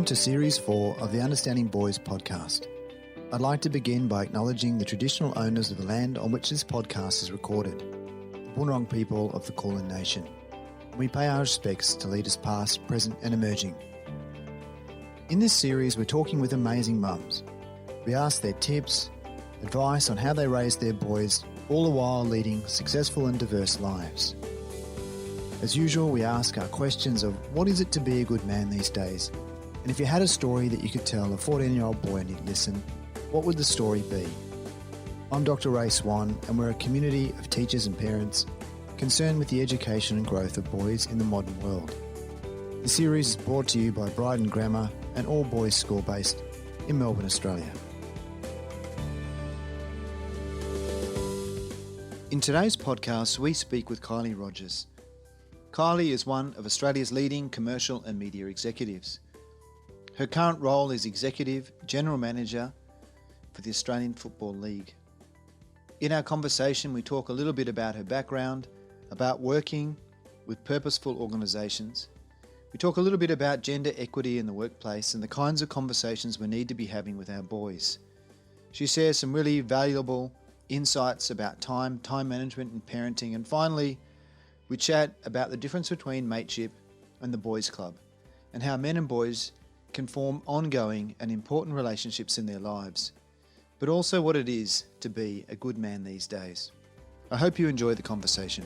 Welcome to Series 4 of the Understanding Boys podcast. I'd like to begin by acknowledging the traditional owners of the land on which this podcast is recorded, the Boonwurrung people of the Kulin Nation. We pay our respects to leaders past, present and emerging. In this series, we're talking with amazing mums. We ask their tips, advice on how they raise their boys, all the while leading successful and diverse lives. As usual, we ask our questions of what is it to be a good man these days? And if you had a story that you could tell a 14-year-old boy and he'd listen, what would the story be? I'm Dr. Ray Swan, and we're a community of teachers and parents concerned with the education and growth of boys in the modern world. The series is brought to you by Bryden Grammar, an all-boys school based in Melbourne, Australia. In today's podcast, we speak with Kylie Rogers. Kylie is one of Australia's leading commercial and media executives. Her current role is Executive General Manager for the Australian Football League. In our conversation, we talk a little bit about her background, about working with purposeful organisations. We talk a little bit about gender equity in the workplace and the kinds of conversations we need to be having with our boys. She shares some really valuable insights about time management and parenting. And finally, we chat about the difference between mateship and the boys club and how men and boys can form ongoing and important relationships in their lives, but also what it is to be a good man these days. I hope you enjoy the conversation.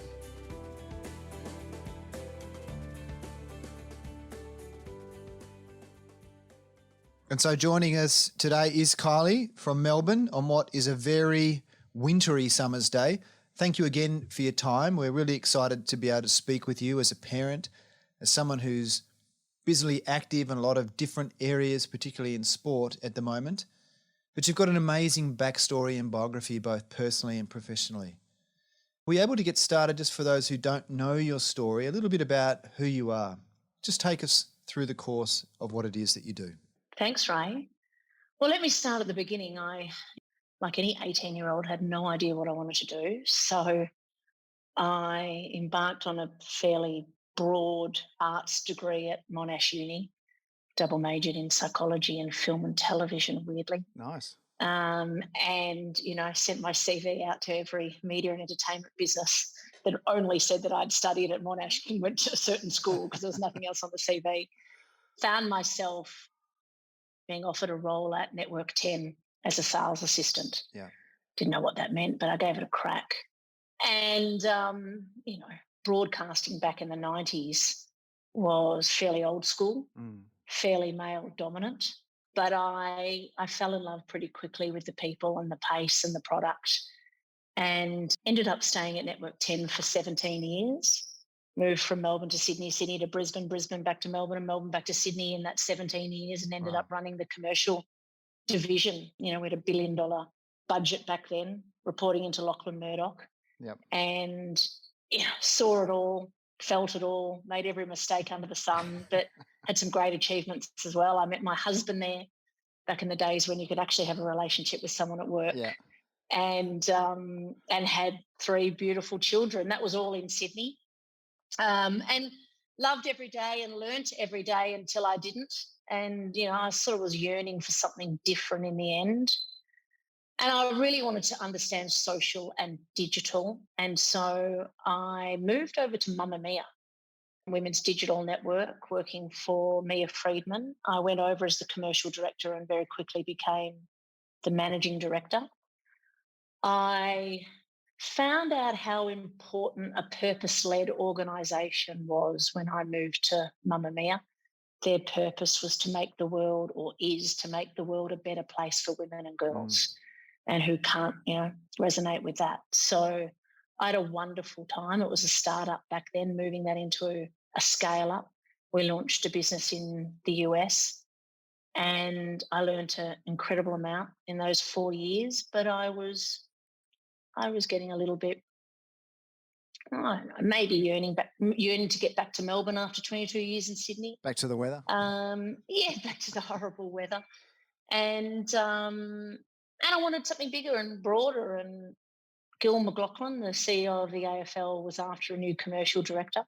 And so joining us today is Kylie from Melbourne on what is a very wintry summer's day. Thank you again for your time. We're really excited to be able to speak with you as a parent, as someone who's busily active in a lot of different areas, particularly in sport at the moment. But you've got an amazing backstory and biography, both personally and professionally. Are we able to get started, just for those who don't know your story, a little bit about who you are? Just take us through the course of what it is that you do. Thanks, Ray. Well, let me start at the beginning. I, like any 18-year-old, had no idea what I wanted to do. So I embarked on a fairly broad arts degree at Monash Uni, double majored in psychology and film and television, weirdly. Nice. And, I sent my CV out to every media and entertainment business that only said that I'd studied at Monash and went to a certain school because there was nothing else on the CV. Found myself being offered a role at Network 10 as a sales assistant. Yeah. Didn't know what that meant, but I gave it a crack. And, broadcasting back in the 90s was fairly old school, fairly male dominant. But I fell in love pretty quickly with the people and the pace and the product, and ended up staying at Network 10 for 17 years. Moved from Melbourne to Sydney, Sydney to Brisbane, Brisbane back to Melbourne, and Melbourne back to Sydney in that 17 years, and ended up running the commercial division. We had $1 billion budget back then, reporting into Lachlan Murdoch. Yep. And saw it all, felt it all, made every mistake under the sun, but had some great achievements as well. I met my husband there back in the days when you could actually have a relationship with someone at work. Yeah. And had 3 beautiful children. That was all in Sydney. And loved every day and learnt every day until I didn't. And, I sort of was yearning for something different in the end. And I really wanted to understand social and digital. And so I moved over to Mamamia, Women's Digital Network, working for Mia Friedman. I went over as the commercial director and very quickly became the managing director. I found out how important a purpose-led organisation was when I moved to Mamamia. Their purpose was to make the world, or is to make the world, a better place for women and girls. And who can't, resonate with that. So I had a wonderful time. It was a startup back then, moving that into a scale-up. We launched a business in the US, and I learned an incredible amount in those 4 years, but I was getting a little bit, I don't know, maybe yearning to get back to Melbourne after 22 years in Sydney. Back to the weather? Back to the horrible weather. And I wanted something bigger and broader. And Gil McLaughlin, the CEO of the AFL, was after a new commercial director.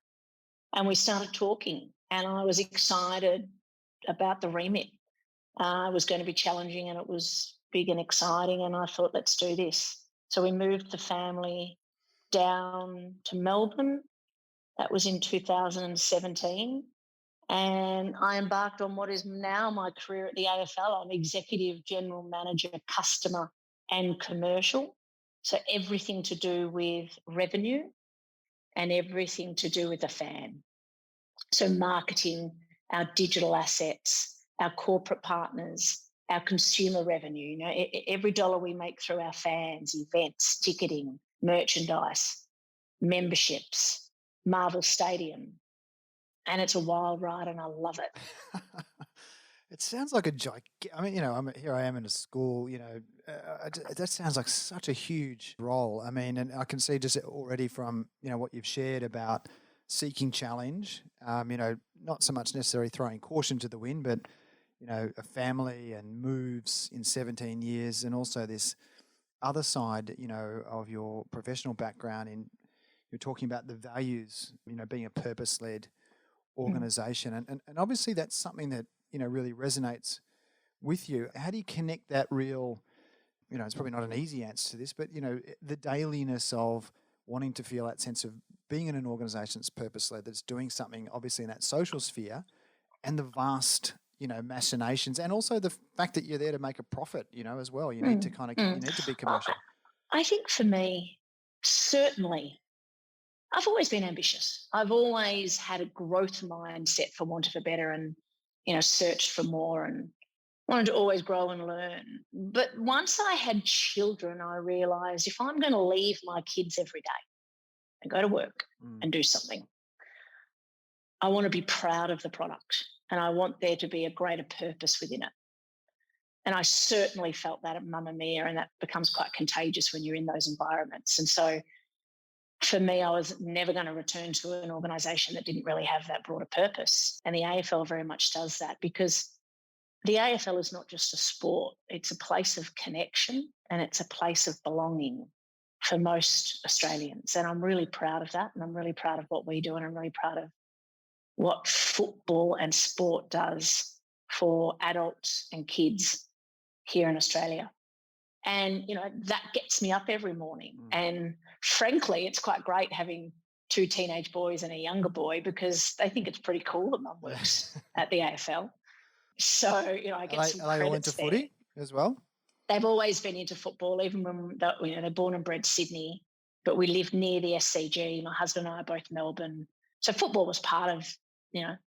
And we started talking. And I was excited about the remit. It was going to be challenging and it was big and exciting. And I thought, let's do this. So we moved the family down to Melbourne. That was in 2017. And I embarked on what is now my career at the AFL. I'm Executive General Manager, Customer and Commercial. So everything to do with revenue and everything to do with the fan. So marketing, our digital assets, our corporate partners, our consumer revenue. You know, every dollar we make through our fans, events, ticketing, merchandise, memberships, Marvel Stadium. And it's a wild ride and I love it. It sounds like a giant. I mean, here I am in a school. That sounds like such a huge role. I mean, and I can see just already from what you've shared about seeking challenge. Not so much necessarily throwing caution to the wind, but a family and moves in 17 years, and also this other side, of your professional background. You're talking about the values, being a purpose-led organization, and obviously that's something that really resonates with you. How do you connect that real, it's probably not an easy answer to this, but the dailiness of wanting to feel that sense of being in an organization that's purpose-led, that's doing something obviously in that social sphere, and the vast machinations, and also the fact that you're there to make a profit as well. You need to you need to be commercial. I think for me, certainly I've always been ambitious. I've always had a growth mindset, for want of a better, and searched for more and wanted to always grow and learn. But once I had children, I realized if I'm going to leave my kids every day and go to work and do something, I want to be proud of the product and I want there to be a greater purpose within it. And I certainly felt that at Mamamia, and that becomes quite contagious when you're in those environments. And so for me, I was never going to return to an organisation that didn't really have that broader purpose. And the AFL very much does that, because the AFL is not just a sport. It's a place of connection and it's a place of belonging for most Australians. And I'm really proud of that. And I'm really proud of what we do. And I'm really proud of what football and sport does for adults and kids here in Australia. And, that gets me up every morning. And frankly, it's quite great having two teenage boys and a younger boy, because they think it's pretty cool that mum works at the AFL. So, I get some credits. Are they all into footy as well? They've always been into football, even when they're born and bred Sydney, but we live near the SCG. My husband and I are both Melbourne. So football was part of,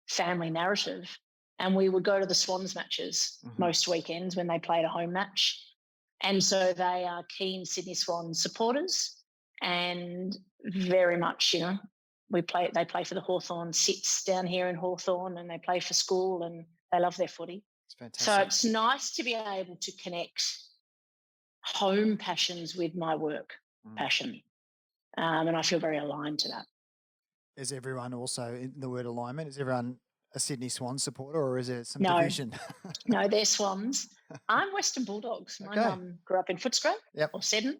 family narrative. And we would go to the Swans matches most weekends when they played a home match. And so they are keen Sydney Swans supporters, and very much, they play for the Hawthorn Sits down here in Hawthorn, and they play for school and they love their footy. It's fantastic. So it's nice to be able to connect home passions with my work passion. And I feel very aligned to that. Is everyone also, in the word alignment, is everyone a Sydney Swans supporter, or is there some division? No, they're Swans. I'm Western Bulldogs. My mum grew up in Footscray or Seddon,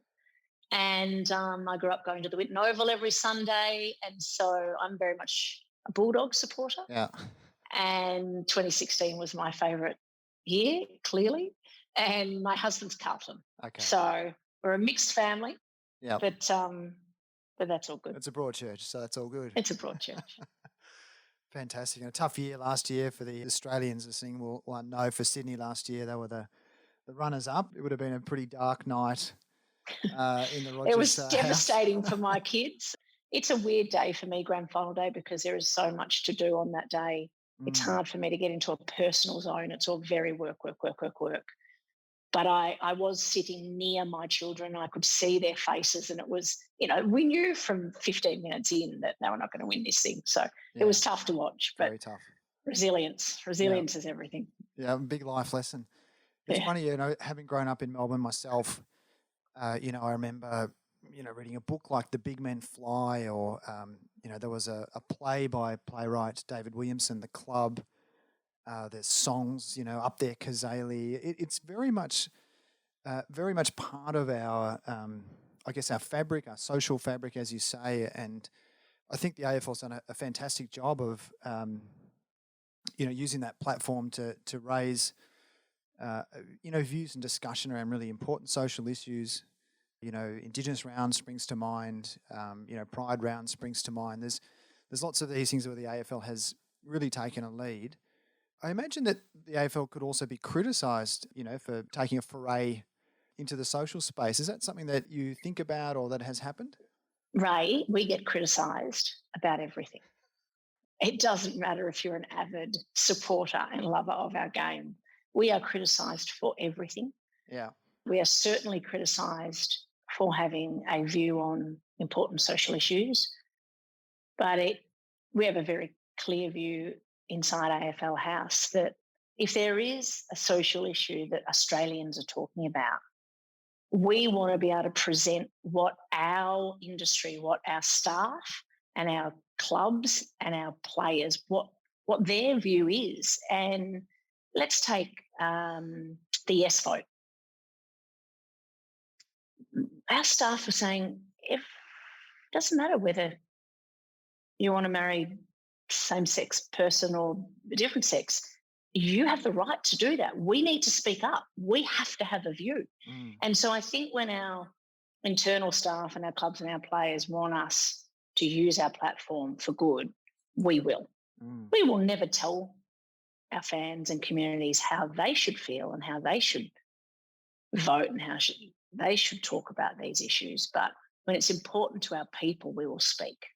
and I grew up going to the Winton Oval every Sunday, and so I'm very much a Bulldog supporter. Yeah. And 2016 was my favourite year, clearly, and my husband's Carlton. Okay. So we're a mixed family. Yeah. But that's all good. It's a broad church, so that's all good. It's a broad church. Fantastic. And a tough year last year for the Australians listening will know. For Sydney last year, they were the runners-up. It would have been a pretty dark night in the Rogers. It was devastating for my kids. It's a weird day for me, grand final day, because there is so much to do on that day. It's hard for me to get into a personal zone. It's all very work. But I was sitting near my children. I could see their faces, and it was, we knew from 15 minutes in that they were not going to win this thing. So it was tough to watch. But very tough. Resilience is everything. Yeah, big life lesson. It's funny, having grown up in Melbourne myself, I remember, reading a book like The Big Men Fly, or, there was a play by playwright David Williamson, The Club. There's songs, Up There Kazali. It's very much part of our, our fabric, our social fabric, as you say. And I think the AFL's done a fantastic job of using that platform to raise, views and discussion around really important social issues. Indigenous round springs to mind. Pride round springs to mind. There's lots of these things where the AFL has really taken a lead. I imagine that the AFL could also be criticised, for taking a foray into the social space. Is that something that you think about or that has happened? Ray, we get criticised about everything. It doesn't matter if you're an avid supporter and lover of our game. We are criticised for everything. Yeah. We are certainly criticised for having a view on important social issues, but we have a very clear view inside AFL House that if there is a social issue that Australians are talking about, we want to be able to present what our industry, what our staff and our clubs and our players, what their view is. And let's take the yes vote. Our staff are saying, it doesn't matter whether you want to marry same-sex person or a different sex, you have the right to do that. We need to speak up. We have to have a view. And so I think when our internal staff and our clubs and our players want us to use our platform for good, we will. We will never tell our fans and communities how they should feel and how they should vote and how they should talk about these issues. But when it's important to our people, we will speak.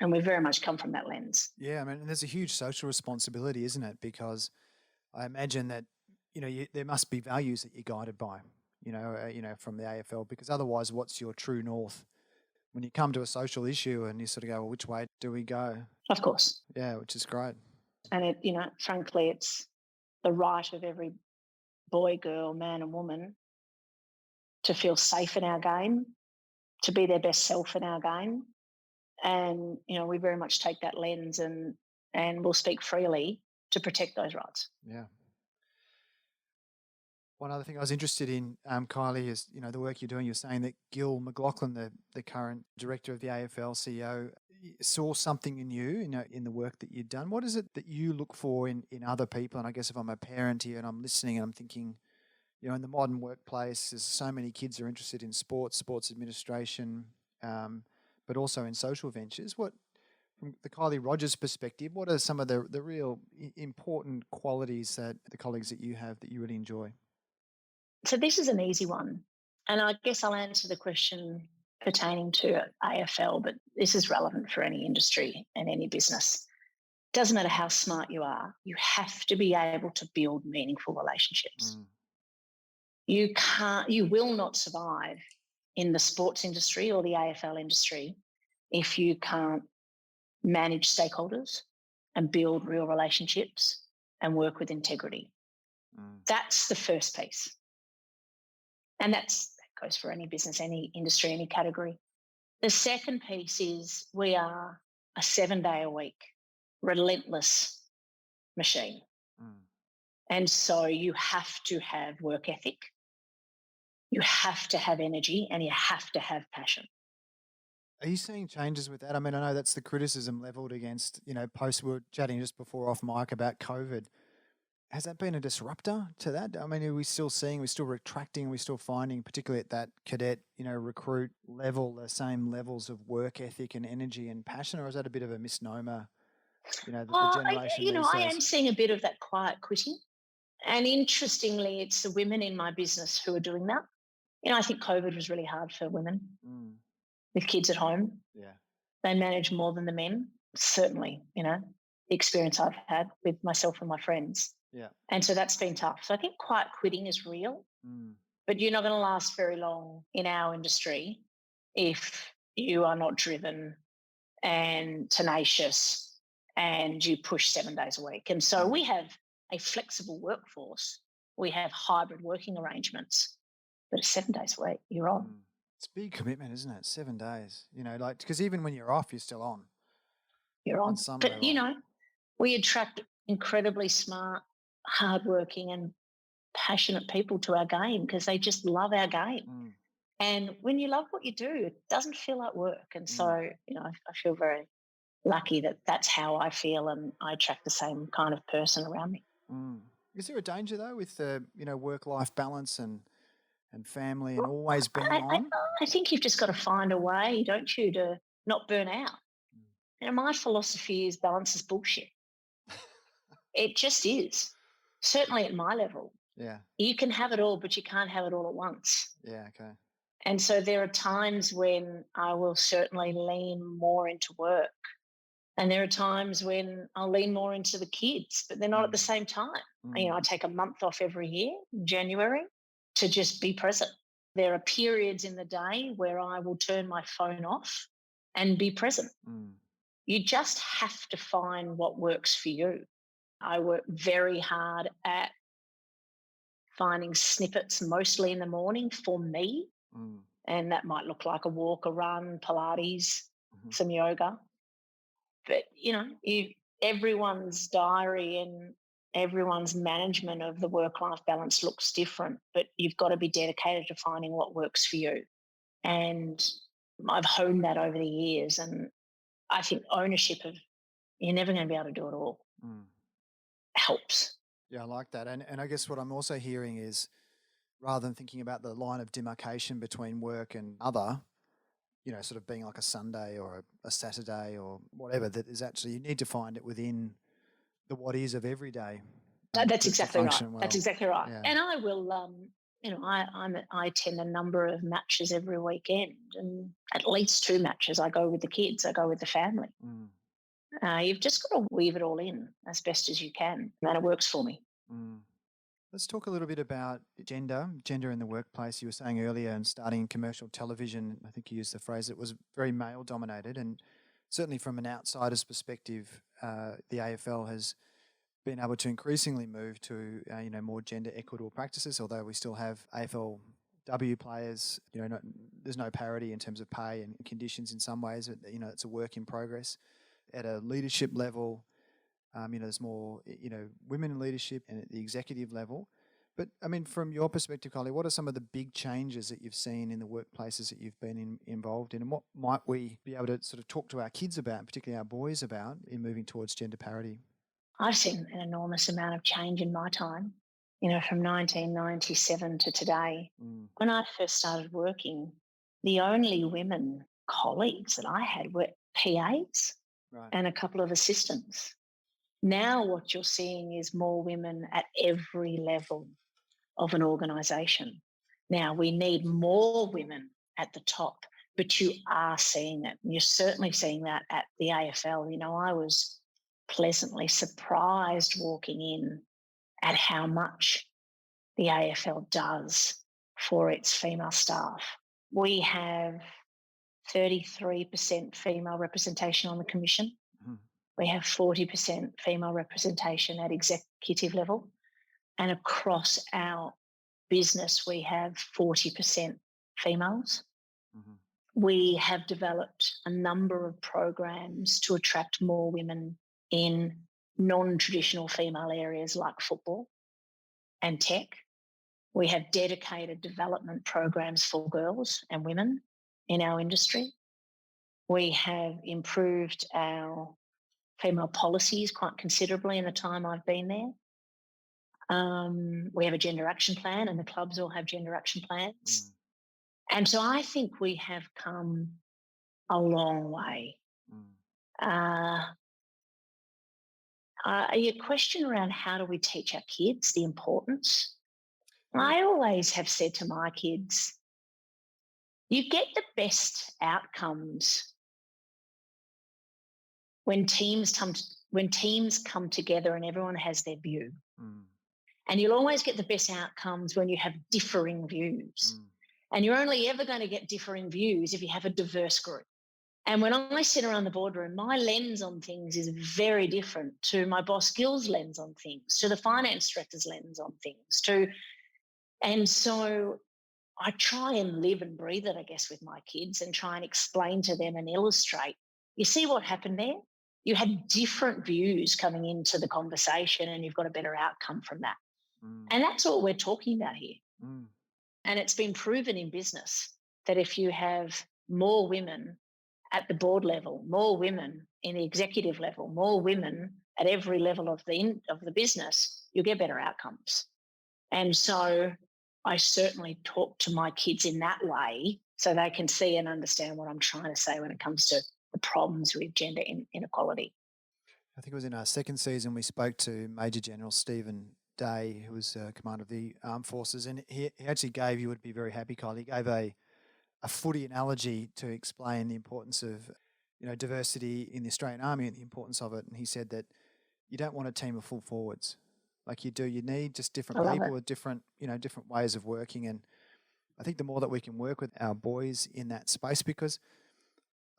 And we very much come from that lens. Yeah, I mean, there's a huge social responsibility, isn't it? Because I imagine that, there must be values that you're guided by, from the AFL, because otherwise what's your true north? When you come to a social issue and you sort of go, well, which way do we go? Of course. Yeah, which is great. And frankly, it's the right of every boy, girl, man and woman to feel safe in our game, to be their best self in our game. And, we very much take that lens and we'll speak freely to protect those rights. Yeah. One other thing I was interested in, Kylie, is, the work you're doing. You're saying that Gil McLaughlin, the current director of the AFL, CEO, saw something in you, in the work that you'd done. What is it that you look for in other people? And I guess if I'm a parent here and I'm listening and I'm thinking, in the modern workplace, there's so many kids are interested in sports administration, but also in social ventures. From the Kylie Rogers perspective, what are some of the real important qualities that the colleagues that you have that you really enjoy? So this is an easy one. And I guess I'll answer the question pertaining to AFL, but this is relevant for any industry and any business. Doesn't matter how smart you are, you have to be able to build meaningful relationships. You will not survive in the sports industry or the AFL industry if you can't manage stakeholders and build real relationships and work with integrity. That's the first piece. And that goes for any business, any industry, any category. The second piece is we are a 7-day-a-week, relentless machine. And so you have to have work ethic, you have to have energy, and you have to have passion. Are you seeing changes with that? I mean, I know that's the criticism levelled against, post, we were chatting just before off mic about COVID. Has that been a disruptor to that? I mean, are we still seeing, we're still retracting, we're still finding, particularly at that cadet, recruit level, the same levels of work ethic and energy and passion, or is that a bit of a misnomer? The generation I am seeing a bit of that quiet quitting. And interestingly, it's the women in my business who are doing that. I think COVID was really hard for women with kids at home. Yeah. They manage more than the men, certainly, the experience I've had with myself and my friends. Yeah. And so that's been tough. So I think quiet quitting is real, but you're not going to last very long in our industry if you are not driven and tenacious and you push 7 days a week. And so we have a flexible workforce. We have hybrid working arrangements, but it's 7 days a week, you're on. It's a big commitment, isn't it? 7 days, because even when you're off, you're still on. You're on. But, level. We attract incredibly smart, hardworking and passionate people to our game because they just love our game. And when you love what you do, it doesn't feel like work. And so, I feel very lucky that that's how I feel and I attract the same kind of person around me. Mm. Is there a danger though with the work-life balance and family and always being I, I, on? I think you've just got to find a way, don't you, to not burn out. My philosophy is balance is bullshit. It just is. Certainly at my level. Yeah. You can have it all, but you can't have it all at once. Yeah. Okay. And so there are times when I will certainly lean more into work. And there are times when I'll lean more into the kids, but they're not at the Mm. same time. Mm. I take a month off every year, January, to just be present. There are periods in the day where I will turn my phone off and be present. Mm. You just have to find what works for you. I work very hard at finding snippets, mostly in the morning for me. Mm. And that might look like a walk, a run, Pilates, Mhm. some yoga. But, everyone's diary and everyone's management of the work life balance looks different, but you've got to be dedicated to finding what works for you. And I've honed that over the years. And I think ownership of you're never going to be able to do it all Mm. helps. Yeah, I like that. And I guess what I'm also hearing is rather than thinking about the line of demarcation between work and other, sort of being like a Sunday or a Saturday or whatever, that is actually you need to find it within the what is of every day That's to exactly right. function That's well. exactly right. Yeah. And I will, I attend a number of matches every weekend, and at least two matches. I go with the kids. I go with the family. Mm. You've just got to weave it all in as best as you can, and it works for me. Mm. Let's talk a little bit about gender in the workplace. You were saying earlier, and starting in commercial television, I think you used the phrase, it was very male dominated. And certainly from an outsider's perspective, the AFL has been able to increasingly move to, more gender equitable practices, although we still have AFLW players, there's no parity in terms of pay and conditions in some ways. It's a work in progress. At a leadership level, there's more, women in leadership and at the executive level. But I mean, from your perspective, Kylie, what are some of the big changes that you've seen in the workplaces that you've been involved in? And what might we be able to sort of talk to our kids about, particularly our boys about, in moving towards gender parity? I've seen an enormous amount of change in my time, from 1997 to today. Mm, When I first started working, the only women colleagues that I had were PAs right. and a couple of assistants. Now, what you're seeing is more women at every level of an organisation. Now, we need more women at the top, but you are seeing it. You're certainly seeing that at the AFL. I was pleasantly surprised walking in at how much the AFL does for its female staff. We have 33% female representation on the commission. Mm, We have 40% female representation at executive level. And across our business, we have 40% females. mm-hmm, We have developed a number of programs to attract more women in non-traditional female areas like football and tech. We have dedicated development programs for girls and women in our industry. We have improved our female policies quite considerably in the time I've been there. We have a gender action plan, and the clubs all have gender action plans. mm, And so I think we have come a long way. mm. Uh, your question around how do we teach our kids the importance? Yeah. I always have said to my kids, you get the best outcomes when teams come together and everyone has their view. Mm, And you'll always get the best outcomes when you have differing views. mm, And you're only ever going to get differing views if you have a diverse group. And when I sit around the boardroom, my lens on things is very different to my boss Gil's lens on things, to the finance director's lens on things, and so I try and live and breathe it, I guess, with my kids and try and explain to them and illustrate. You see what happened there? You had different views coming into the conversation and you've got a better outcome from that. mm, And that's what we're talking about here. mm, And it's been proven in business that if you have more women at the board level, more women in the executive level, more women at every level of the business, you'll get better outcomes. And so I certainly talk to my kids in that way so they can see and understand what I'm trying to say when it comes to the problems with gender inequality. I think it was in our second season we spoke to Major General Stephen Day, who was commander of the Armed Forces, and he actually gave, you would be very happy, Kylie, he gave a footy analogy to explain the importance of diversity in the Australian Army and the importance of it. And he said that you don't want a team of full forwards like you do. You need just different people with different ways of working. And I think the more that we can work with our boys in that space, because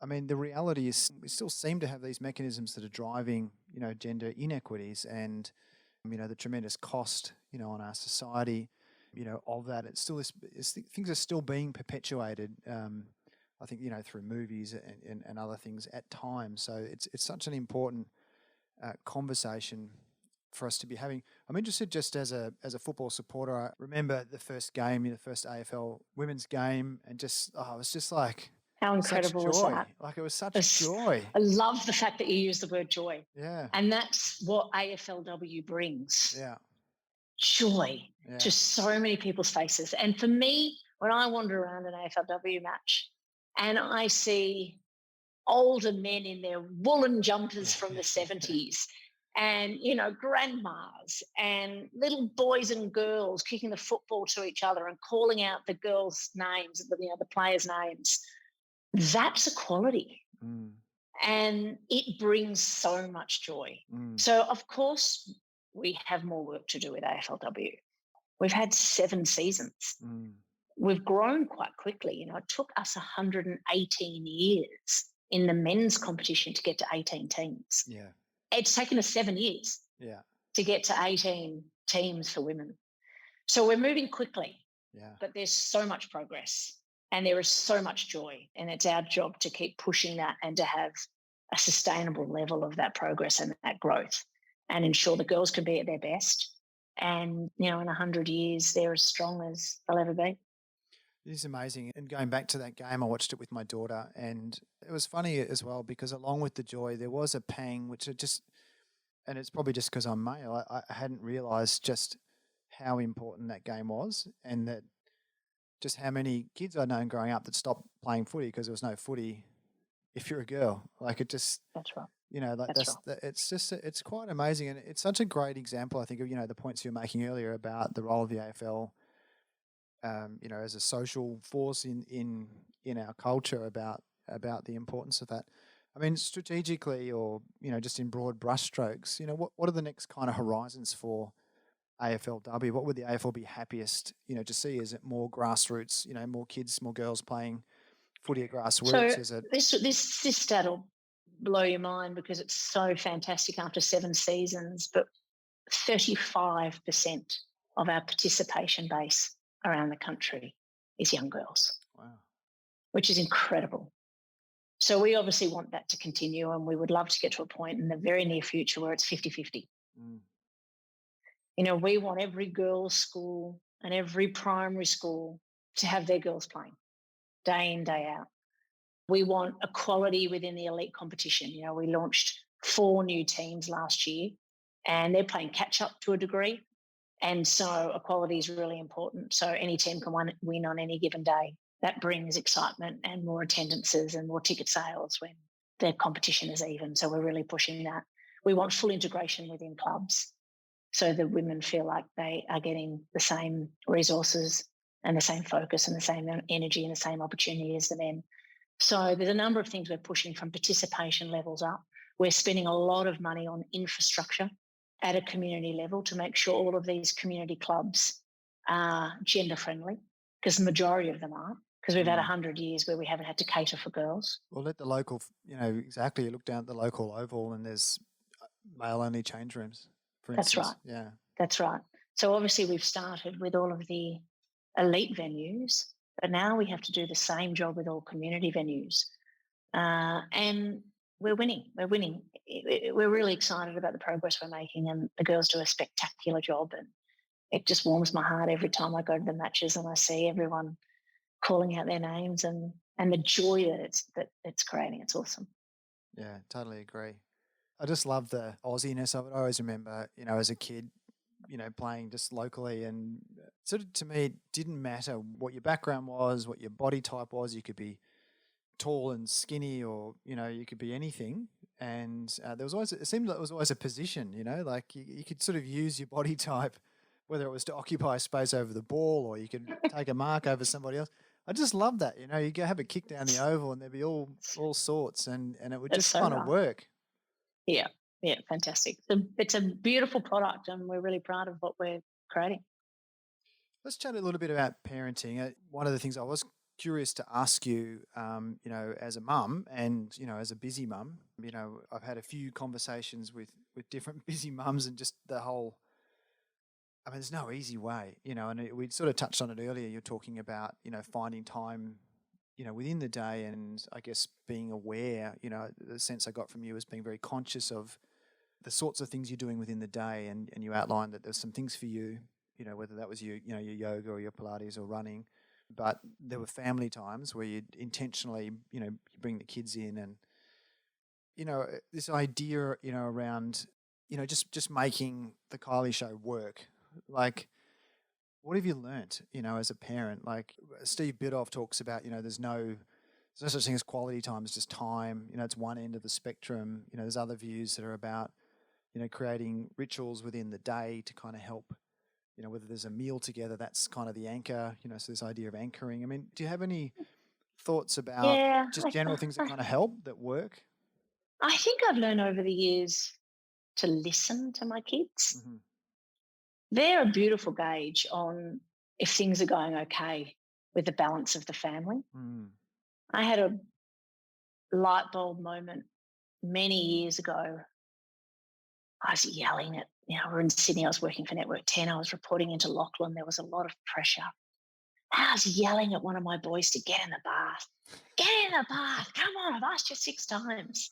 I mean, the reality is we still seem to have these mechanisms that are driving, gender inequities and, the tremendous cost, on our society, of that. It's still things are still being perpetuated. I think, through movies and other things at times. So it's such an important conversation for us to be having. I'm interested, just as a football supporter, I remember the first game, the first AFL women's game, and just, it was just like, how incredible was that? Like it was such joy. I love the fact that you use the word joy. Yeah. And that's what AFLW brings. Yeah. Joy to so many people's faces. And for me, when I wander around an AFLW match and I see older men in their woolen jumpers from the 70s and, grandmas and little boys and girls kicking the football to each other and calling out the girls' names, the players' names, that's equality. And it brings so much joy. So, of course, we have more work to do with AFLW. We've had 7 seasons. We've grown quite quickly. It took us 118 years in the men's competition to get to 18 teams. Yeah. It's taken us 7 years to get to 18 teams for women. So we're moving quickly, but there's so much progress. And there is so much joy, and it's our job to keep pushing that and to have a sustainable level of that progress and that growth and ensure the girls can be at their best. And, in 100 years, they're as strong as they'll ever be. It is amazing. And going back to that game, I watched it with my daughter, and it was funny as well because along with the joy, there was a pang, which and it's probably just because I'm male, I hadn't realised just how important that game was, and that just how many kids I'd known growing up that stopped playing footy because there was no footy if you're a girl. Like it just, that's right. It's quite amazing. And it's such a great example, I think, of, the points you were making earlier about the role of the AFL, as a social force in our culture about the importance of that. I mean, strategically or, just in broad brushstrokes, what are the next kind of horizons for AFLW? What would the AFL be happiest, to see? Is it more grassroots, more kids, more girls playing footy at grassroots? So this stat will blow your mind because it's so fantastic after 7 seasons, but 35% of our participation base around the country is young girls. Wow. Which is incredible. So we obviously want that to continue, and we would love to get to a point in the very near future where it's 50-50. We want every girls' school and every primary school to have their girls playing day in, day out. We want equality within the elite competition. We launched 4 new teams last year, and they're playing catch-up to a degree. And so equality is really important. So any team can win on any given day. That brings excitement and more attendances and more ticket sales when the competition is even. So we're really pushing that. We want full integration within clubs so that women feel like they are getting the same resources and the same focus and the same energy and the same opportunity as the men. So there's a number of things we're pushing from participation levels up. We're spending a lot of money on infrastructure at a community level to make sure all of these community clubs are gender friendly, because the majority of them aren't, because we've had 100 years where we haven't had to cater for girls. Well, let the local, exactly, you look down at the local oval and there's male-only change rooms, for instance. That's right. Yeah. That's right. So obviously we've started with all of the elite venues, but now we have to do the same job with all community venues. And we're winning. We're really excited about the progress we're making, and the girls do a spectacular job. And it just warms my heart every time I go to the matches and I see everyone calling out their names and and the joy that it's creating. It's awesome. Yeah, totally agree. I just love the Aussiness of it. I always remember, as a kid, playing just locally, and sort of to me, it didn't matter what your background was, what your body type was. You could be tall and skinny, or you could be anything. And there was always, it seemed like it was always a position, like you could sort of use your body type, whether it was to occupy space over the ball or you could take a mark over somebody else. I just love that, you go have a kick down the oval and there'd be all sorts, and it would That's just so kind of right. work. Yeah, yeah, fantastic. It's a beautiful product, and we're really proud of what we're creating. Let's chat a little bit about parenting. One of the things I was curious to ask you, as a mum and, as a busy mum, I've had a few conversations with different busy mums, and just the whole, I mean, there's no easy way, and we sort of touched on it earlier. You're talking about, finding time, within the day, and I guess being aware, the sense I got from you is being very conscious of the sorts of things you're doing within the day, and you outlined that there's some things for you, whether that was your yoga or your Pilates or running, but there were family times where you'd intentionally, you bring the kids in, and this idea, around, just making the Kylie show work. Like, what have you learnt, as a parent? Like Steve Bidoff talks about, there's no such thing as quality time, it's just time. It's one end of the spectrum. There's other views that are about, creating rituals within the day to kind of help, whether there's a meal together, that's kind of the anchor, so this idea of anchoring. I mean, do you have any thoughts about Yeah, just general things that kind of help, that work? I think I've learned over the years to listen to my kids. Mm-hmm. They're a beautiful gauge on if things are going okay with the balance of the family. Mm. I had a light bulb moment many years ago. I was yelling at, we're in Sydney, I was working for Network 10, I was reporting into Lachlan, there was a lot of pressure. I was yelling at one of my boys to get in the bath. Get in the bath, come on, I've asked you 6 times.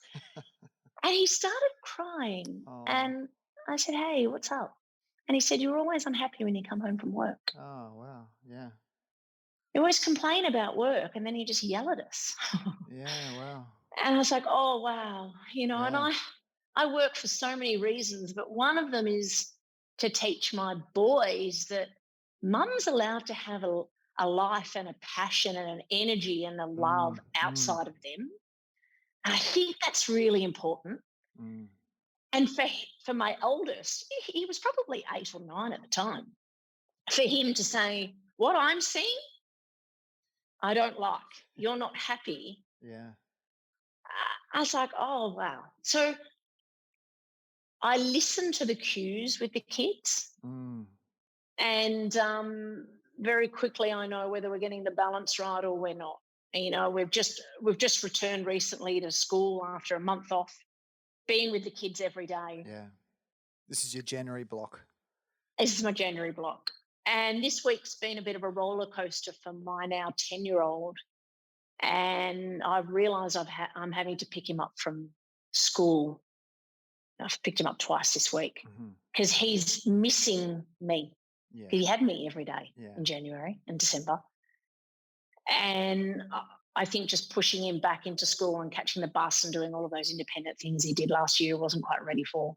And he started crying. Oh, And I said, hey, what's up? And he said, you're always unhappy when you come home from work. oh, wow. Yeah. You always complain about work and then you just yell at us. Yeah, wow. And I was like, oh, wow. And Yeah. I work for so many reasons, but one of them is to teach my boys that mum's allowed to have a life and a passion and an energy and a love Mm, mm, outside of them. And I think that's really important. mm. And for my oldest, he was probably 8 or 9 at the time, for him to say, what I'm seeing, I don't like. You're not happy. Yeah. I was like, oh, wow. So I listen to the cues with the kids, Mm. and very quickly I know whether we're getting the balance right or we're not. We've just returned recently to school after a month off, being with the kids every day. Yeah. This is your January block. This is my January block. And this week's been a bit of a roller coaster for my now 10-year-old. And I've realised I'm having to pick him up from school. I've picked him up twice this week Mm-hmm. because he's missing me. Yeah. He had me every day Yeah. in January and December. And I think just pushing him back into school and catching the bus and doing all of those independent things he did last year wasn't quite ready for.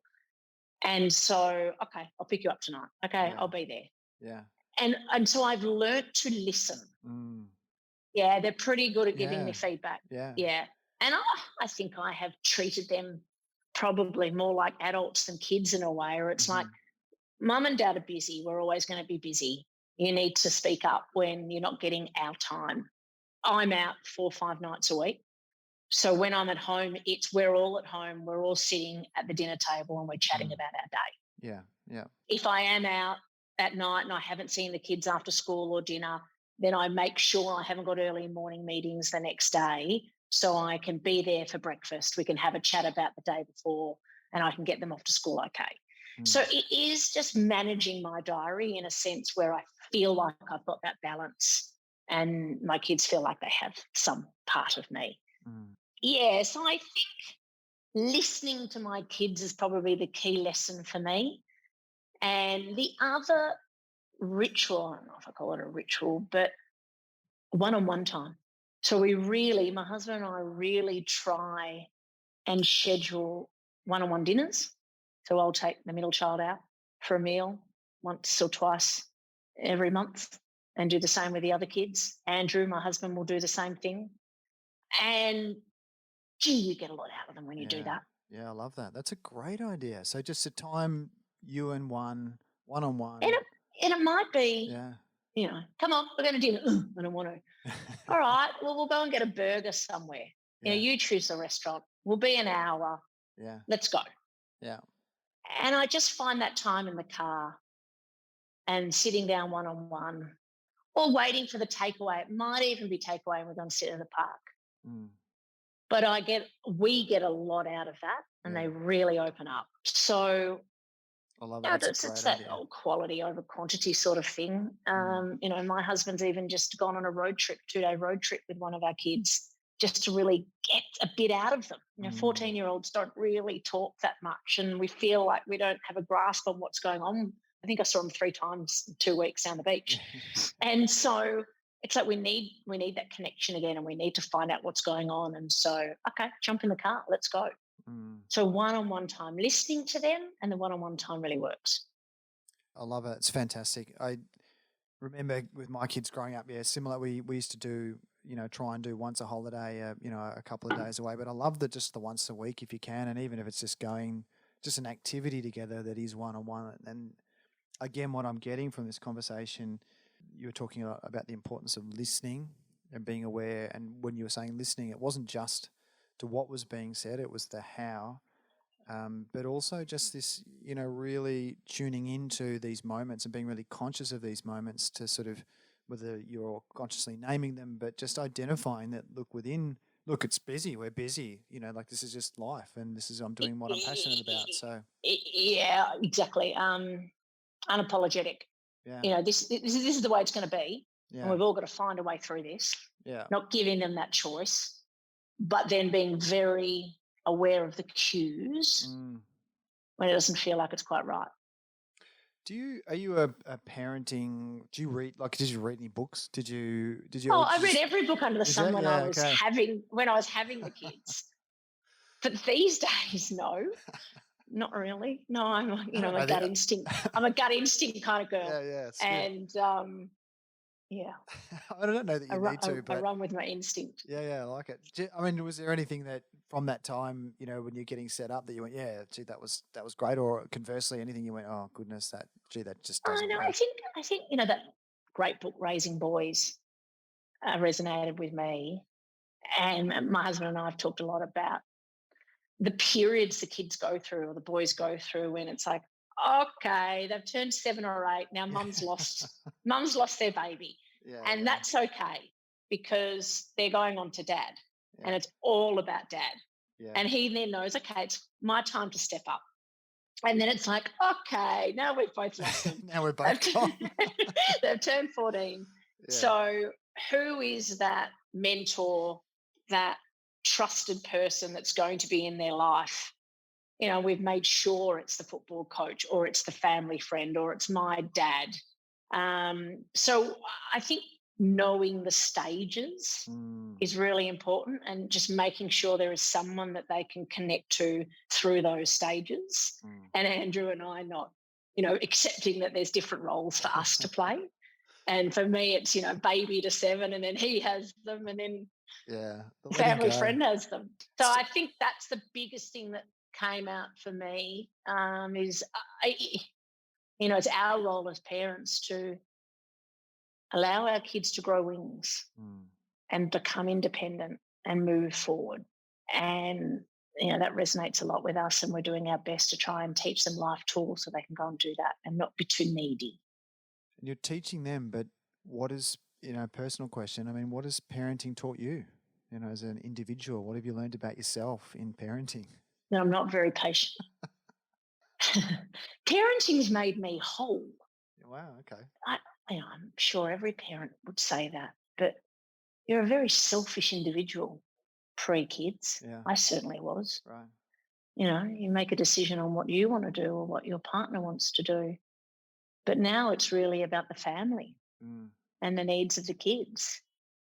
And so, okay, I'll pick you up tonight. Okay, Yeah. I'll be there. Yeah. And so I've learnt to listen. Mm. Yeah, they're pretty good at giving me Yeah. feedback. Yeah. Yeah. And I think I have treated them probably more like adults than kids in a way, or it's like, mum and dad are busy. We're always going to be busy. You need to speak up when you're not getting our time. I'm out 4 or 5 nights a week. So when I'm at home, we're all at home. We're all sitting at the dinner table and we're chatting Mm. about our day. Yeah. Yeah. If I am out at night and I haven't seen the kids after school or dinner, then I make sure I haven't got early morning meetings the next day so I can be there for breakfast. We can have a chat about the day before and I can get them off to school okay. So Mm. it is just managing my diary in a sense where I feel like I've got that balance and my kids feel like they have some part of me. Mm. Yeah, so I think listening to my kids is probably the key lesson for me. And the other ritual, I don't know if I call it a ritual, but one-on-one time. So my husband and I really try and schedule one-on-one dinners. So I'll take the middle child out for a meal once or twice every month and do the same with the other kids. Andrew, my husband, will do the same thing. And gee, you get a lot out of them when you do Yeah. that. Yeah, I love that. That's a great idea. So just a time you and one on And one. it might be, Yeah. come on, we're going to dinner. I don't want to. All right, well, we'll go and get a burger somewhere. Yeah. You choose a restaurant. We'll be an hour. Yeah. Let's go. Yeah. And I just find that time in the car and sitting down one-on-one or waiting for the takeaway. It might even be takeaway and we're going to sit in the park. Mm. But we get a lot out of that and they really open up. So I love it. That's a it's great that idea. old quality over quantity sort of thing. My husband's even just gone on a 2-day road trip with one of our kids just to really get a bit out of them. 14-year-olds don't really talk that much and we feel like we don't have a grasp on what's going on. I think I saw him 3 times in 2 weeks down the beach. And so it's like we need that connection again and we need to find out what's going on. And so, okay, jump in the car, let's go. So one-on-one time, listening to them and the one-on-one time really works. I love it. It's fantastic. I remember with my kids growing up, similar. We used to do, try and do once a holiday, a couple of days away. But I love just the once a week if you can, and even if it's just an activity together that is one-on-one. And again, what I'm getting from this conversation, you were talking about the importance of listening and being aware. And when you were saying listening, it wasn't just to what was being said, it was the how. But also just this, really tuning into these moments and being really conscious of these moments to sort of, whether you're consciously naming them, but just identifying that, look, it's busy, we're busy, like this is just life and I'm doing what I'm passionate about. So yeah, exactly. Unapologetic. yeah, This is the way it's going to be. yeah, And we've all got to find a way through this. yeah. Not giving them that choice, but then being very aware of the cues when it doesn't feel like it's quite right. Are you a parenting, did you read any books? Did you I read every book under the sun when I was okay. having the kids. But these days, no, not really. No, I'm a gut instinct. I'm a gut instinct kind of girl. Yeah. And yeah. I don't know that you need to, but I run with my instinct. Yeah, I like it. I mean, was there anything that from that time, when you're getting set up, that you went, yeah, gee, that was great, or conversely, anything you went, oh goodness, that just doesn't work? I think that great book, Raising Boys, resonated with me, and my husband and I have talked a lot about the periods the kids go through or the boys go through when it's like, okay, they've turned 7 or 8 now. Mum's lost their baby, and that's okay because they're going on to dad, and it's all about dad. And he then knows, okay, it's my time to step up. And then it's like, okay, now we've both lost them. Now we're both gone. They've turned 14. Yeah. So who is that mentor, that trusted person that's going to be in their life? We've made sure it's the football coach or it's the family friend or it's my dad. So I think knowing the stages is really important, and just making sure there is someone that they can connect to through those stages. And Andrew and I not, accepting that there's different roles for us to play. And for me, it's, baby to 7, and then he has them, and then the family friend has them. So I think that's the biggest thing that came out for me, is, it's our role as parents to allow our kids to grow wings and become independent and move forward. And, that resonates a lot with us, and we're doing our best to try and teach them life tools so they can go and do that and not be too needy. And you're teaching them, but what is, personal question, I mean, what has parenting taught you, as an individual? What have you learned about yourself in parenting? That I'm not very patient. Parenting's made me whole. Wow, okay. I'm sure every parent would say that, but you're a very selfish individual pre-kids. Yeah. I certainly was. Right. You make a decision on what you want to do or what your partner wants to do. But now it's really about the family and the needs of the kids.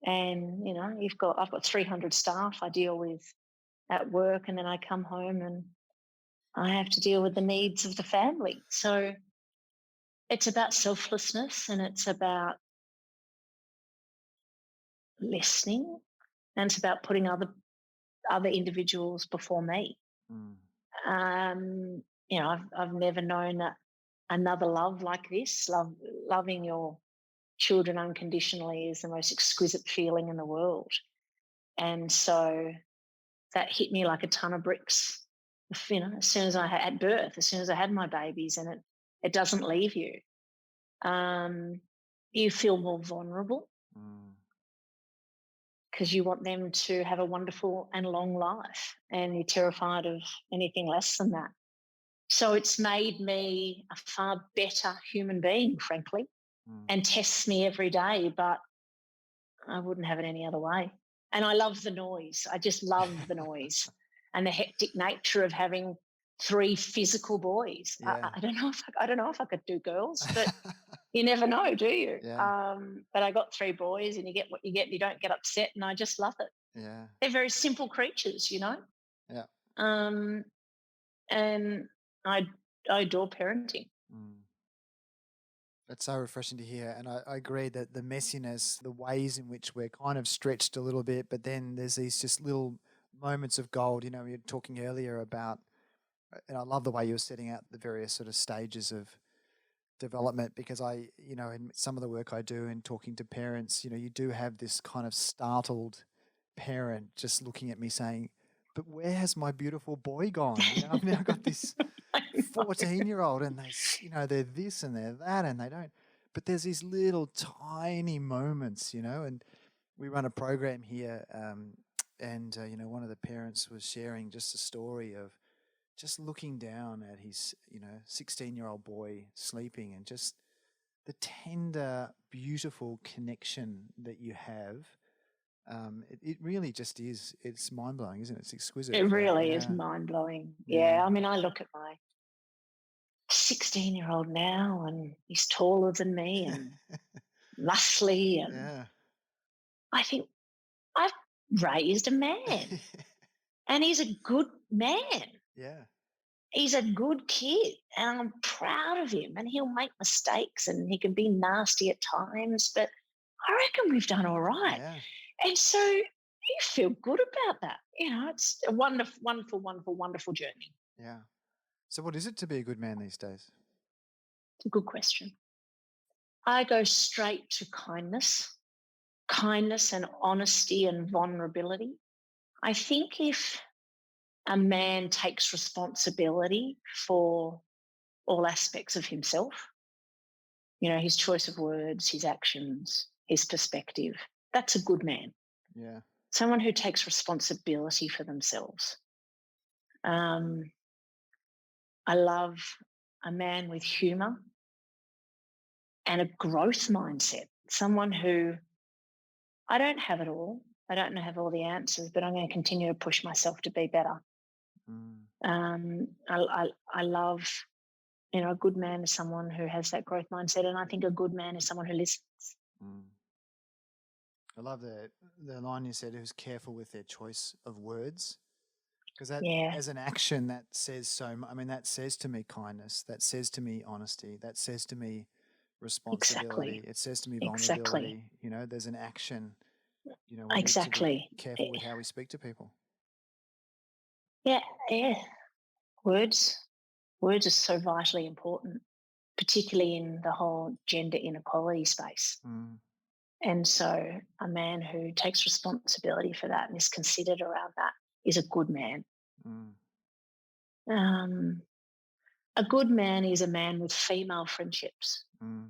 And, I've got 300 staff I deal with at work, and then I come home and I have to deal with the needs of the family. So it's about selflessness, and it's about listening, and it's about putting other individuals before me. Mm. I've never known another love like this. Loving your children unconditionally is the most exquisite feeling in the world. And so that hit me like a ton of bricks. As soon as I had at birth, as soon as I had my babies, and it doesn't leave you. You feel more vulnerable Mm. because you want them to have a wonderful and long life, and you're terrified of anything less than that. So it's made me a far better human being, frankly, Mm. and tests me every day, but I wouldn't have it any other way. And I love the noise. I just love the noise and the hectic nature of having three physical boys. Yeah. I don't know if I could do girls, but you never know, do you? Yeah. But I got three boys, and you get what you get. You don't get upset, and I just love it. Yeah. They're very simple creatures, Yeah. Um, and I adore parenting. Mm. That's so refreshing to hear. And I agree that the messiness, the ways in which we're kind of stretched a little bit, but then there's these just little moments of gold. You know, we were talking earlier about, and I love the way you were setting out the various sort of stages of development, because in some of the work I do in talking to parents, you do have this kind of startled parent just looking at me saying, but where has my beautiful boy gone? I've now got this 14-year-old, and they're this and they're that, and they don't. But there's these little tiny moments, and we run a program here, and one of the parents was sharing just a story of just looking down at his 16-year-old boy sleeping, and just the tender, beautiful connection that you have. It really just is. It's mind blowing, isn't it? It's exquisite. It really is Yeah, mind blowing. yeah, Yeah, I mean, I look at my 16-year-old now, and he's taller than me and muscly, and yeah, I think I've raised a man, and he's a good man. yeah, He's a good kid, and I'm proud of him. And he'll make mistakes, and he can be nasty at times, but I reckon we've done all right. yeah, And so you feel good about that. It's a wonderful, wonderful, wonderful, wonderful journey. yeah. So, what is it to be a good man these days? It's a good question. I go straight to kindness and honesty and vulnerability. I think if a man takes responsibility for all aspects of himself, his choice of words, his actions, his perspective, that's a good man. Yeah, Someone who takes responsibility for themselves. Um, I love a man with humor and a growth mindset. Someone who, I don't have it all. I don't have all the answers, but I'm going to continue to push myself to be better. mm, I love, a good man is someone who has that growth mindset, and I think a good man is someone who listens. mm. I love the line you said, who's careful with their choice of words, because that, Yeah, as an action, that says so much. I mean, that says to me kindness, that says to me honesty, that says to me exactly, responsibility, it says to me exactly, vulnerability. There's an action. We need to be exactly. careful with how we speak to people. Yeah, yeah. Words, words are so vitally important, particularly in the whole gender inequality space. Mm, And so a man who takes responsibility for that and is considered around that is a good man. mm, Um, a good man is a man with female friendships. mm,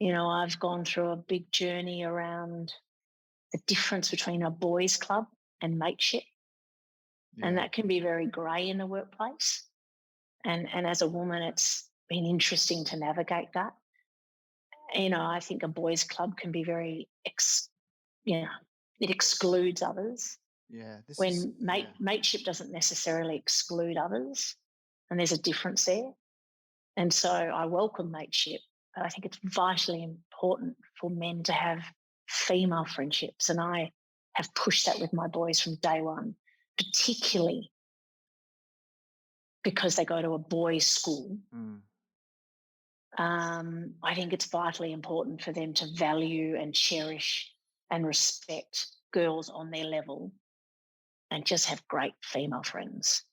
I've gone through a big journey around the difference between a boys' club and mateship. And yeah, that can be very grey in the workplace. And as a woman, it's been interesting to navigate that. I think a boys' club can be very, it excludes others, yeah. This is when yeah, mateship doesn't necessarily exclude others, and there's a difference there. And so I welcome mateship, but I think it's vitally important for men to have female friendships. And I have pushed that with my boys from day one, particularly because they go to a boys' school. I think it's vitally important for them to value and cherish and respect girls on their level and just have great female friends.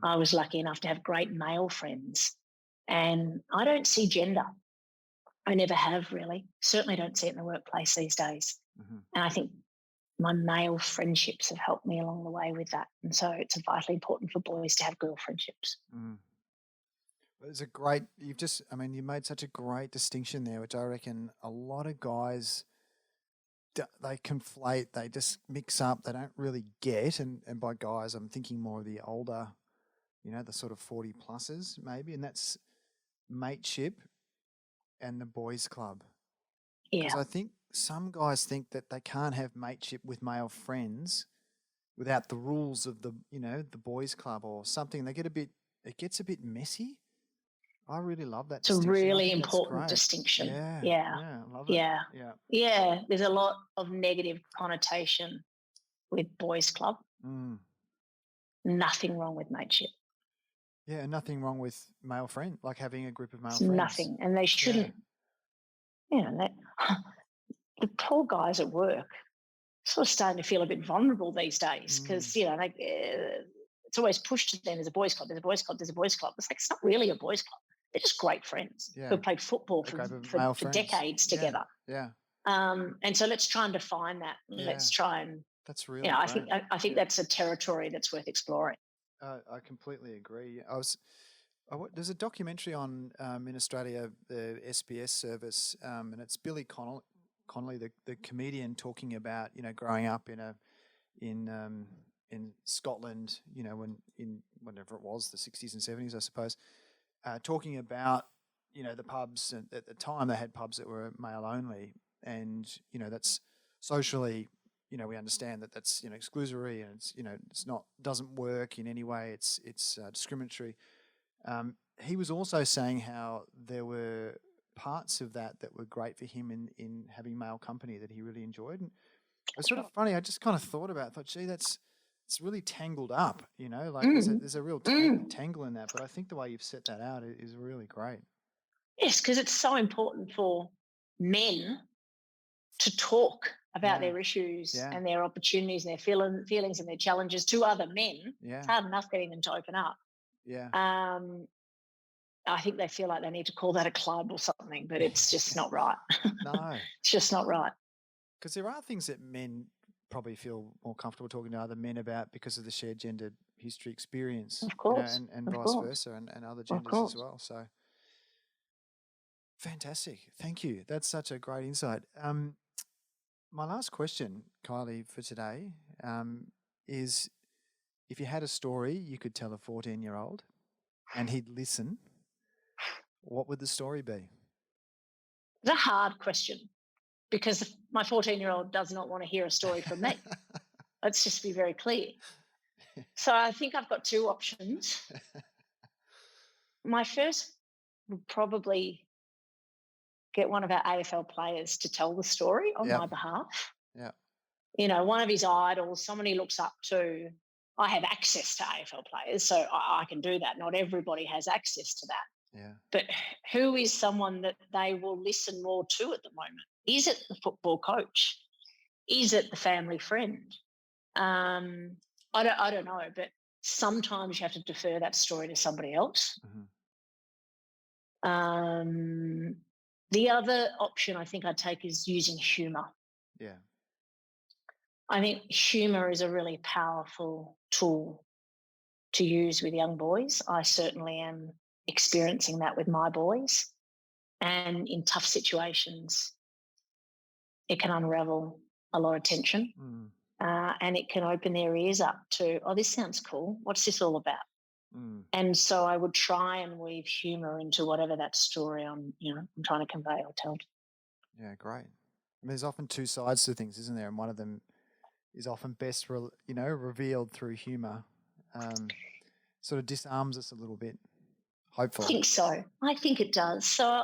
I was lucky enough to have great male friends, and I don't see gender. I never have really. Certainly don't see it in the workplace these days. And I think my male friendships have helped me along the way with that. And so it's vitally important for boys to have girl friendships. It's you made such a great distinction there, which I reckon a lot of guys, they conflate, they just mix up, they don't really get. And by guys, I'm thinking more of the older, the sort of 40 pluses maybe, and that's mateship and the boys club. Because I think some guys think that they can't have mateship with male friends without the rules of the boys club or something. It gets a bit messy. I really love that distinction. It's a really important distinction. Yeah, I love it. Yeah. There's a lot of negative connotation with boys club. Nothing wrong with mateship. Yeah, and nothing wrong with male friend, like having a group of male friends. Nothing, and they shouldn't. The poor guys at work sort of starting to feel a bit vulnerable these days because it's always pushed to them. There's a boys club. There's a boys club. There's a boys club. It's like it's not really a boys club. They're just great friends who played football for decades together. And so let's try and define that. Let's try and. That's really. I think that's a territory that's worth exploring. I completely agree. There's a documentary on in Australia, the SBS service, and it's Billy Connolly, the comedian, talking about growing up in Scotland, whenever it was, the 60s and 70s, I suppose, talking about the pubs, and at the time they had pubs that were male only, and that's socially. We understand that that's exclusory, and it's not, doesn't work in any way. It's discriminatory. He was also saying how there were parts of that were great for him in having male company that he really enjoyed. And it's sort of funny. I just kind of thought, gee, it's really tangled up. There's a real tangle in that. But I think the way you've set that out is really great. Yes, because it's so important for men to talk about their issues and their opportunities and their feelings and their challenges to other men. It's hard enough getting them to open up. I think they feel like they need to call that a club or something, but it's just not right. No. It's just not right. Because there are things that men probably feel more comfortable talking to other men about because of the shared gender history experience. Of course. And vice versa, and other genders as well. So fantastic. Thank you. That's such a great insight. My last question, Kylie, for today is, if you had a story you could tell a 14-year-old and he'd listen, what would the story be? It's a hard question because my 14-year-old does not want to hear a story from me. Let's just be very clear. So I think I've got two options. My first would probably get one of our AFL players to tell the story on my behalf. One of his idols, someone he looks up to. I have access to AFL players, so I can do that. Not everybody has access to that. But who is someone that they will listen more to at the moment? Is it the football coach? Is it the family friend? I don't know, but sometimes you have to defer that story to somebody else. The other option I think I'd take is using humour. I think humour is a really powerful tool to use with young boys. I certainly am experiencing that with my boys. And in tough situations, it can unravel a lot of tension and it can open their ears up to, oh, this sounds cool. What's this all about? And so I would try and weave humour into whatever that story I'm trying to convey or tell. Yeah, great. I mean, there's often two sides to things, isn't there? And one of them is often best, revealed through humour. Sort of disarms us a little bit, hopefully. I think so. I think it does. So,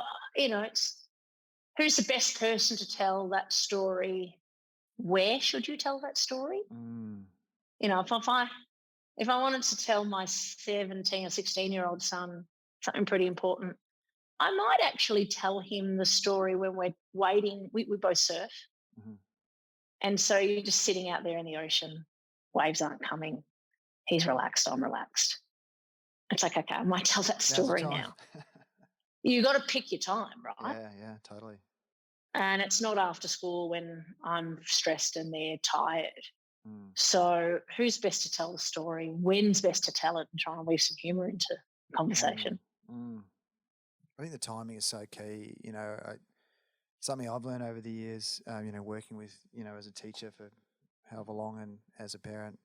who's the best person to tell that story? Where should you tell that story? You know, if I wanted to tell my 17 or 16-year-old son something pretty important, I might actually tell him the story when we're waiting. We both surf. And so you're just sitting out there in the ocean. Waves aren't coming. He's relaxed. I'm relaxed. It's like, okay, I might tell that story now. You got to pick your time, right? Yeah, totally. And it's not after school when I'm stressed and they're tired. So who's best to tell the story? When's best to tell it, and try and weave some humour into the conversation? I think the timing is so key. You know, something I've learned over the years, you know, working with, you know, as a teacher for however long and as a parent,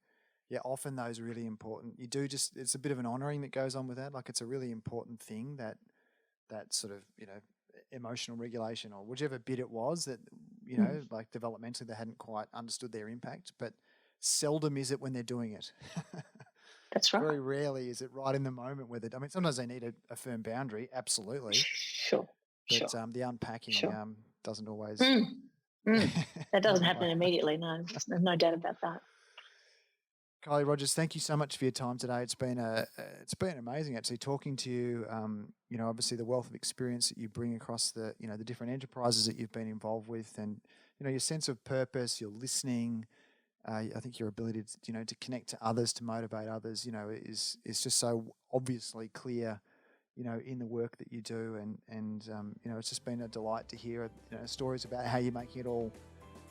yeah, often those are really important. You do just, it's a bit of an honouring that goes on with that. Like, it's a really important thing, that sort of, you know, emotional regulation or whichever bit it was that, you know, like developmentally they hadn't quite understood their impact, but seldom is it when they're doing it. That's right. Very rarely is it right in the moment where I mean, sometimes they need a firm boundary, absolutely. Sure. But the unpacking doesn't always. That doesn't happen immediately. No, there's no doubt about that. Kylie Rogers, thank you so much for your time today. It's been amazing actually talking to you. You know, obviously the wealth of experience that you bring across the, you know, the different enterprises that you've been involved with, and, you know, your sense of purpose, your listening. I think your ability to, you know, to connect to others, to motivate others, you know, is just so obviously clear, you know, in the work that you do, and you know, it's just been a delight to hear, you know, stories about how you're making it all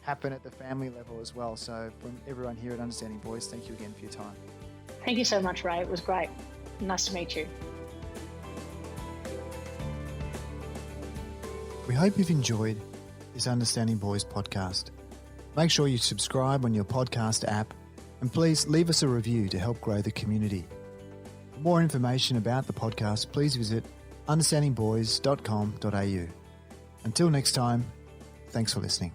happen at the family level as well. So from everyone here at Understanding Boys, thank you again for your time. Thank you so much, Ray. It was great. Nice to meet you. We hope you've enjoyed this Understanding Boys podcast. Make sure you subscribe on your podcast app, and please leave us a review to help grow the community. For more information about the podcast, please visit understandingboys.com.au. Until next time, thanks for listening.